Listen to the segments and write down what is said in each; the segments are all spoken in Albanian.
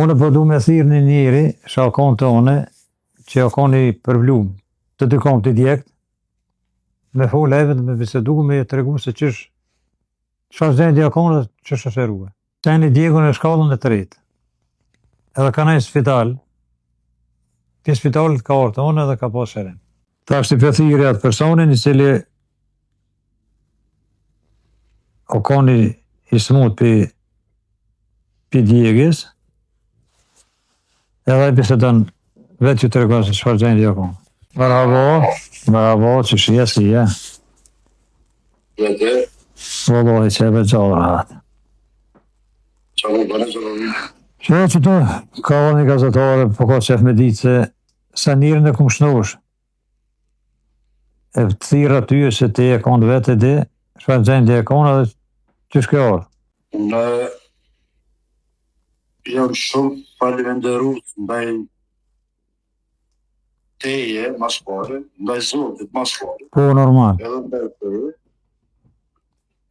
Unë po du me thirë një njëri, shakon të one, që akon i përvlum, të dy kam të djekt, me fol even, me bisedu, me të regu se qësh gjendje akon dhe qësh është e ruhe. Qeni djegun e shkallën e të rritë, edhe ka nejë spital, ke spitalit ka orë të one edhe ka pas shërim. Ta është i pëthiri atë personin, i cili akon i smut për djegis, edhe i bisedon vetë që të regon se qëfar gjendje akon. Bravo, që shia si, ja. Dhe? Vëllohi që e veçallë rahat. Qa mu bërë që rëvi? Që të, ka një gazetare, po ka qef me ditë se sa njërën e kumë shnosh. E të thira ty e se ti e konë vetë e di, qëfar gjendje e konë edhe që shke orë. Unë jam shumë falimenderus ndaj teje, mas pare, ndaj Zotit, mas pare. Po, normal. Edhe ndaj teje,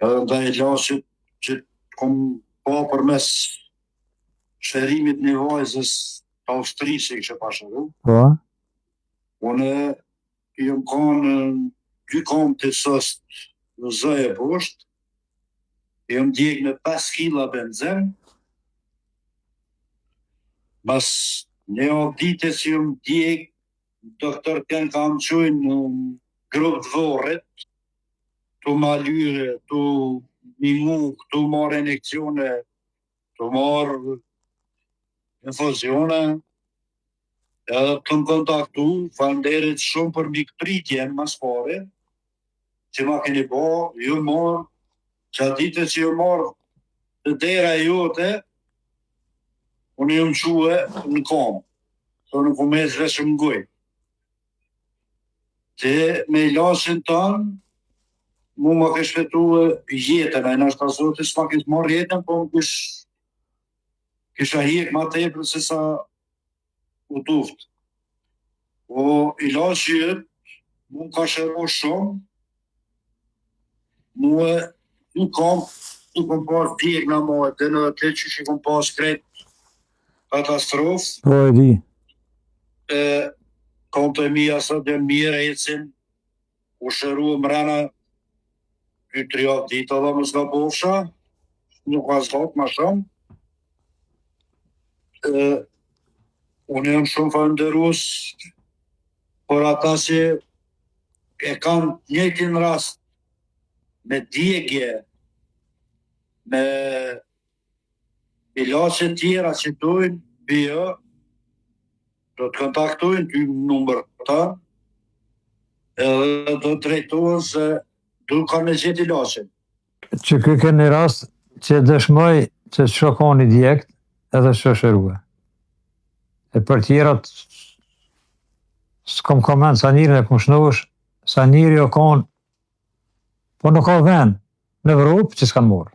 edhe ndaj lasit që kom pa për mes shërimit një vajzës të Austrisë i kështë pashëru. Po? Unë jam kanë 2 kam të sëst në zë e poshtë, jam djeg me 5 kila benzen, mas një dite që jam djeg, doktor të kam qujnë në grupë dhorit, të ma lyre, të mimu, të marrë injekcione, të marrë infuzione, edhe të më kontaktu, falenderit shumë për mikpritjen mas pare, që ma keni bo, ju marrë, që a dite që ju marrë të dera jote, unë ju më quë në kam, të në kumez veshë më goj. Që me lasin tanë, mu ma ke shpetu jetën, a i nashtë të zotë, s'ma kështë marrë jetën, po më kisha hjek ma tepër se sa u duft. Po i lasë jetë, mu ka shëro shumë, mu e nuk kom pas djek në majtë, dhe në të që që kom pas kretë katastrofë. Po e di. Kom të mija së dhe mire ecin, u shëru më rana 2-3 dita dhe më s'ka bofsha, nuk ka zhot ma shumë. Unë jam shumë falenderus për ata që e kanë njëjtin rast me djegje, me ilaçe tjera që dojnë bio, do të kontaktojnë ty numër ta, edhe do të drejtojnë se du ka me gjithë ilaçe. Që kë ke një rast që dëshmoj që shokon i djekt edhe shëshërua. E për tjerat, s'kom koment sa njërin e kumë shnosh, sa njëri o konë, po nuk ka vend në Evropë që s'kanë morë.